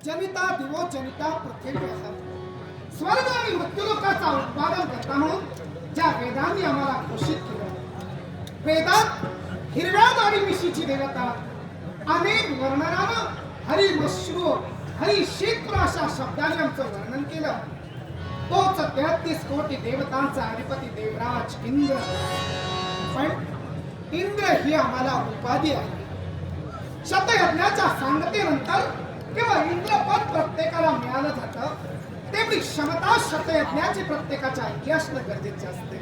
जनिता दिवो जनिता पृथ्वी स्वर्ग आणि मृत्यूलोकाचा उत्पादन करता म्हणून ज्या वेदांनी आम्हाला घोषित केलं, वेदात हिरव्या दाढी मिशीची देवता अनेक वर्णनानं हरी मश्रू हरी क्षेत्र अशा शब्दाने आमचं वर्णन केलं. तोच 33 कोटी देवतांचा अधिपती देवराज इंद्र. पण इंद्र ही आम्हाला उपाधी आहे. शतयज्ञाच्या सांगतेनंतर केवळ इंद्रपद प्रत्येकाला मिळालं जातं, तेवढी क्षमता शतयज्ञाची प्रत्येकाच्या ऐकी असणं गरजेचे असते.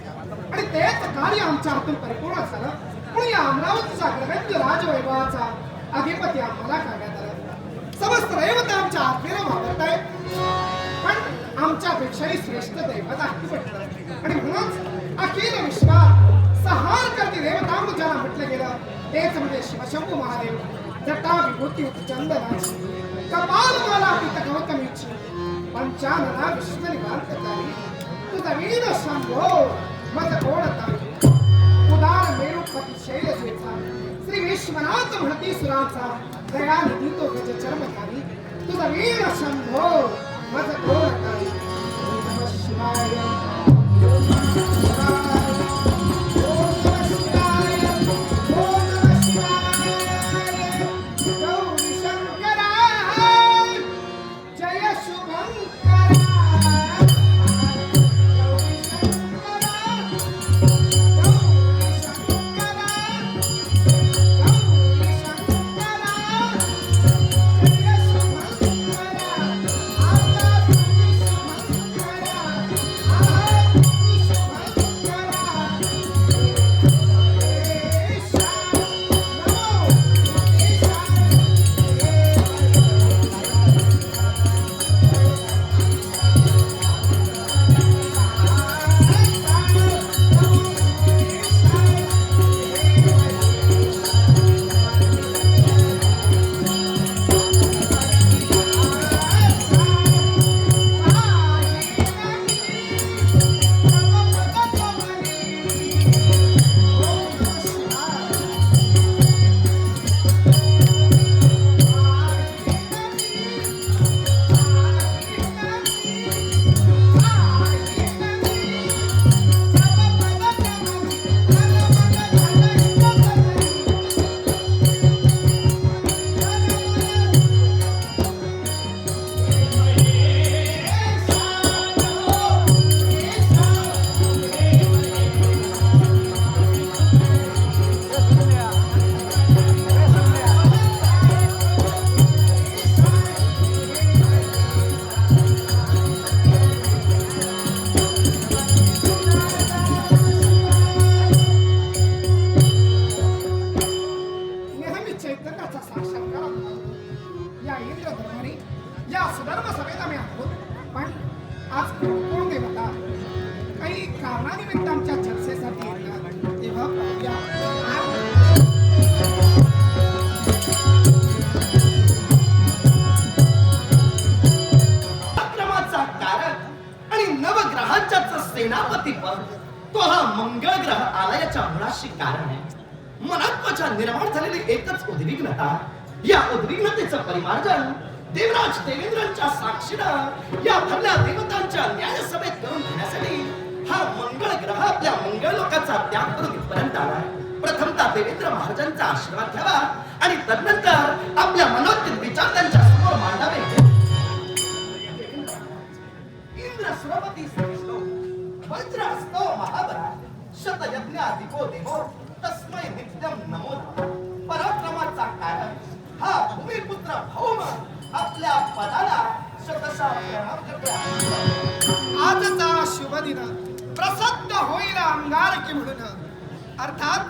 आणि तेच कार्य आमच्या हातून परिपूर्ण झालं म्हणून या अमरावतीच्या ग्रगण्य राजवैभवाचा अधिपती आम्हाला करण्यात आला. समस्त देवता आमच्या आज्ञेला वावरत आहेत, पण आमच्यापेक्षाही श्रेष्ठ दैवत आहे म्हटलं. आणि म्हणूनच अखिल विश्वात सहार करती देवता ज्याला म्हटलं गेलं तेच म्हणजे शिवशंभू महादेव. जटा विभूती चंदनाची कपाल माला पित गौतमीची पंचानना विश्व निवांतकारी तुझा वीर शंभो मज कोणता उदार मेरुपती शैलजेचा श्री विश्वनाथ म्हणती सुराचा दयानिधी तो गज चर्मधारी तुझा वीर शंभो मज कोणता. नमः शिवाय सेनापती पद तो हा मंगळ ग्रह आलयाच्या मुळाशी कारण आहे. मनात्वाच्या निर्माण झालेली एकच उद्विग्नता, या उद्विग्नतेचं परिमार्जन देवराज देवेंद्रांच्या साक्षीनं या भरल्या देवतांच्या न्यायसभेत करून घेण्यासाठी हा मंगळ ग्रह आपल्या मंगळ लोकाचा त्याग करून इथपर्यंत आला. प्रथमतः देवेंद्र महाराजांचा आशीर्वाद घ्यावा आणि तदनंतर आपल्या मनोचित विचार त्यांच्या समोर मांडावे. इंद्र सुरपती श्रेष्ठो वज्र हस्तो महाबला शतयज्ञ अधिको देवो तस्मै नित्यम नमो नमः. पराक्रमाचा कारण हा भूमिपुत्र भौम आपल्या पदाला शतशः प्रणाम करतो. आजचा शुभ दिन प्रसिद्ध होईल अंगारकी म्हणून, अर्थात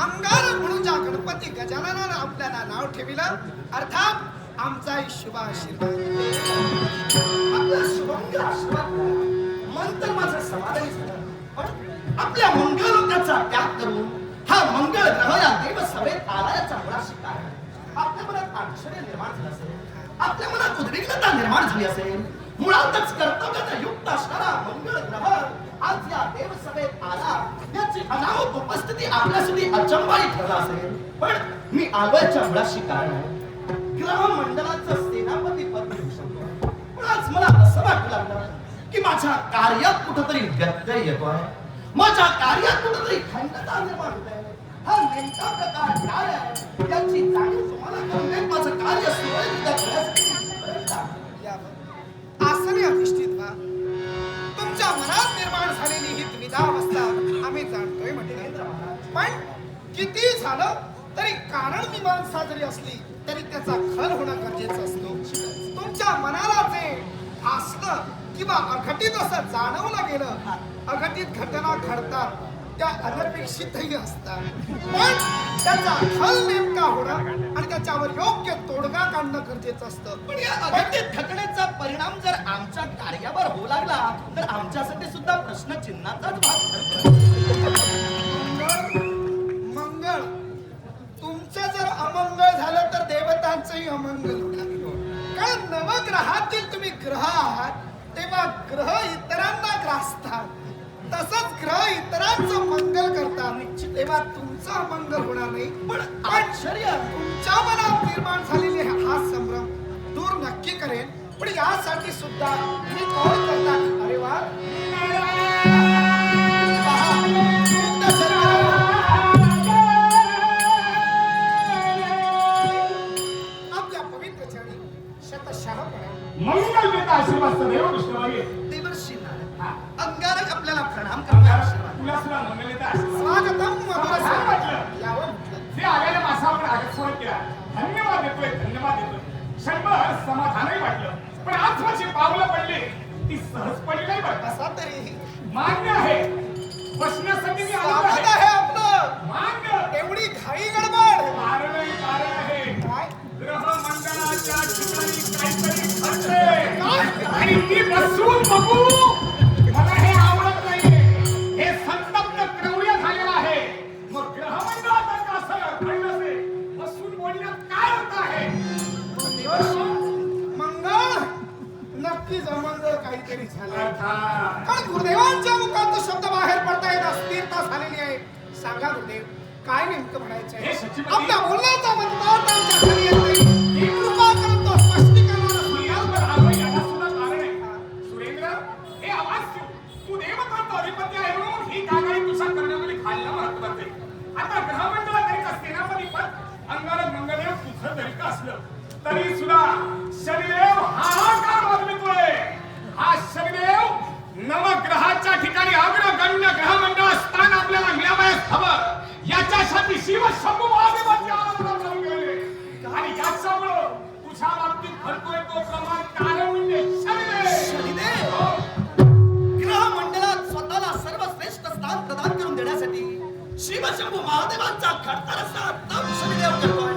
अंगार म्हणून ज्या गणपती गजाननानं आपल्याला नाव ठेविलं, अर्थात आमचाही शुभ आशीर्वाद. आपला शुभंग आशीर्वाद मन तर माझं समाधानी झालं, पण आपल्या मंगळ लोकाचा त्याग करून हा मंगळ ग्रह या देवसभेत आलायाचा मुळाशी कारण आपल्या मनात आश्चर्य निर्माण झालं असेल, आपल्या मनात उद्विग्नता निर्माण झाली असेल. मुळातच कर्तव्याचा युक्त असणारा मंगळ ग्रह आज या देवसभेत आला याची अनावत उपस्थिती आपल्यासाठी अचंबाई ठरला असेल, पण मी आलोयच्या मुळाशी कारण आहे. ग्रहमंडळाचं सेनापती पद घेऊ शकतो, पण आज मला असं वाटू लागलं की माझ्या कार्यात कुठंतरी व्यत्यय येतोय, माझ्या कार्यात कुठंतरी खंडता निर्माण होत आहे. हा नेमका प्रकार काय आहे याची जाणीव तुम्हाला करून देत माझं कार्य सुरळीतरित्या करण्यासाठी प्रयत्न आहे. यावर आसने अधिष्ठित व्हा. तुमच्या मनात निर्माण झालेली ही द्विधावस्था आम्ही जाणतोय म्हटलं, पण किती झालं तरी कारण मीमांसा जरी असली तरी त्याचा खल होणं गरजेचं असतो. तुमच्या मनाला जे भासलं किंवा अघटित असं जाणवलं गेलं, अघटित घटना घडतात त्या अनपेक्षितही असतात, पण त्याचा खल नेमका होणं आणि त्याच्यावर योग्य तोडगा काढणं गरजेचं असतं. पण या अघटित घटनेचा परिणाम जर आमच्या कार्यावर होऊ लागला तर आमच्यासाठी सुद्धा प्रश्नचिन्हाचाच भाग मंगळ मंगळ तुमचं जर अमंगळ झालं तर देवतांचंही अमंगल होणार. कारण नवग्रहातील तुम्ही ग्रह आहात तेव्हा ग्रह इतरांना ग्रासतात, तसंच ग्रह इतरांचं मंगल करतात, तेव्हा तुमचं अमंगल होणार नाही. पण आश्चर्य तुमच्या मनात निर्माण झालेले हा संभ्रम दूर नक्की करेन, पण यासाठी सुद्धा मी कॉल करतात. अरे वा, पहा, तुमच्या शरीरावर आपल्या पवित्र चरणी शतशः प्रणाम. मंगल देता आशीर्वाद सदैव विष्णुवाई. देवर्षी नारद, अंगारक आपल्याला प्रणाम करणार आशीर्वाद. तुला सुद्धा मंगल देता आशीर्वाद. स्वागतम मधुर छान वाटलं. यावं म्हटलं. जे आलेल्या माणसावर आगस्वार केला, धन्यवाद देतोय, धन्यवाद देतोय. क्षणभर समाधानही वाटलं, पण आज माझी पावलं पडली ती सहज पडली नाही बरं. असा तरी मान्य आहे, बसण्यासाठी मी आलो स्वागत आहे. आहे आपलं. मान्य. एवढी घाई गडबड कारण आहे काय? ग्रहमंडळाच्या ठिकाणी काहीतरी घडतंय आणि ती बसून बघू मला हे आवडत नाहीये. हे संतप्त क्रौर्य झालेलं आहे. मग ग्रहमंडळाचं कसं घडलं ते बसून बोलण्यात काय अर्थ आहे? मंगळ नक्कीच अमंगळ काहीतरी झालं. अर्थात. कारण गुरुदेवांच्या मुखात तो शब्द बाहेर पडता येत अस्थिरता झालेली आहे. सांगा गुरुदेव काय नेमकं म्हणायचंय? हे सचिवाजी- आपल्या बोलण्याचा मतदार आमच्या घरी येत नाही. कृपा करून तो स्पष्टीकरण सूर्यावर आलोय याला सुद्धा कारण आहे. सुरेंद्र, हे अवास्तव. तू देवतांचा अधिपती आहे म्हणून ही कागाळी तुझ्या करण्यामध्ये खाल्लं महत्वाचं आहे. आता ग्रहमंडळात जरी का सेनापती पद अंगारक मंगलदेव तुझं जरी का असलं तरी सुद्धा शनिदेव हाहाकार वाजवितोय. हा शनिदेव नवग्रहाच्या ठिकाणी अग्रगण्य ग्रहमंडळ स्थान आपल्याला मिळावयास हवं याच्यासाठी शिव शंभू महादेवाची आराधना करून गेले. आणि याच्यामुळं तुझ्या बाबतीत घडतोय तो प्रमाण कारण म्हणजे शनिदेव. हो. ग्रहमंडळात स्वतःला सर्वश्रेष्ठ स्थान प्रदान करून देण्यासाठी शिवशंभू महादेवांचा खडतर असा तप शनिदेव करतोय,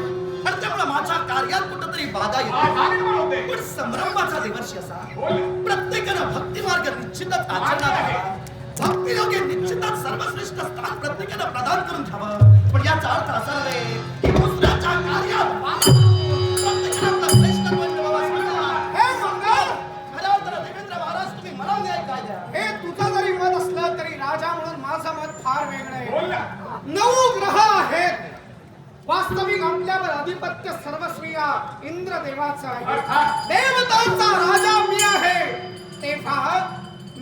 आणि त्यामुळे माझ्या कार्यात कुठंतरी बाधा येते. आधार निर्माण होते. पण संभ्रमाचा देवर्षी असा बोल. प्रत्येकानं भक्ती मार्ग निश्चितच आचरणात आहे. हवा. भक्ती योग्य निश्चितच सर्वश्रेष्ठ स्थान प्रत्येकानं प्रदान करून घ्यावं. पण याचा अर्थ असा नव्हे की दुसऱ्याच्या कार्यात प्रत्येकानं आपला श्रेष्ठ मान मिळवावा असं नाही. हे मंगळ खरं तर देवेंद्र महाराज तुम्ही मला न्याय काय द्या. हे तुझं जरी मत असलं तरी राजा म्हणून माझं मत फार वेगळं आहे. बोल ना. 9 ग्रह आहेत. वास्तविक आपल्यावर अधिपत्य सर्वस्वीया इंद्रदेवाचा आहे. अर्थात. देवतांचा राजा मी आहे. तेव्हा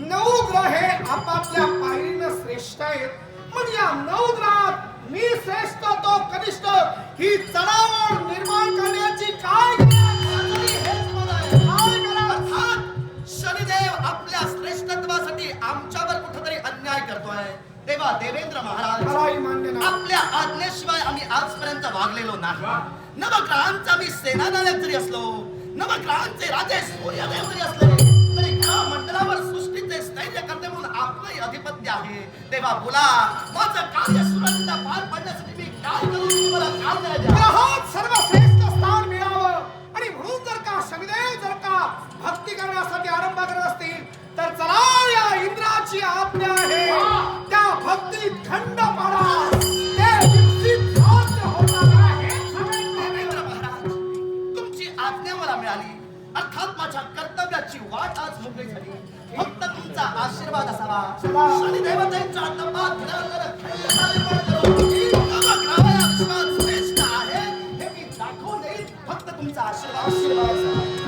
9 ग्रह हे आपापल्या पायरीनं श्रेष्ठ आहेत. मग या 9 ग्रहात मी श्रेष्ठ तो कनिष्ठ ही चढावड निर्माण करण्याची काय गरज? माझंही हेच मत आहे. काय गरज? अर्थात शनिदेव आपल्या श्रेष्ठत्वासाठी आमच्यावर कुठेतरी अन्याय करतोय. तेव्हा देवेंद्र महाराज खराई मान्य नाही. आपल्या आज्ञेशिवाय आम्ही आजपर्यंत वागलेलो नाही. नवग्रहांचा मी सेनानायक जरी असलो, नवग्रहांचे राजे सूर्यदेव जरी असले तरी ग्रह मंडळावर सृष्टीचे स्थैर्य करते म्हणून आपलंही अधिपत्य आहे. तेव्हा बोला, माझं कार्य सुरळीतपणे पार पाडण्यासाठी मी काय करू? मला काय न्याय द्या. ग्रहात सर्वश्रेष्ठ स्थान मिळावं आणि म्हणून जर का शनिदेव जर का भक्ती करण्यासाठी आरंभ करत असतील तर चला या इंद्राची आज्ञा आहे. त्या भक्तीत खंड पाडा. ते निश्चित साध्य होणार आहे. देवेंद्र महाराज, तुमची आज्ञा मला मिळाली. अर्थात माझ्या कर्तव्याची वाट आज मोकळी झाली. फक्त तुमचा आशीर्वाद असावा. शनिदेवतेच्या तपात घडवणारं खंड तुमचा आशीर्वाद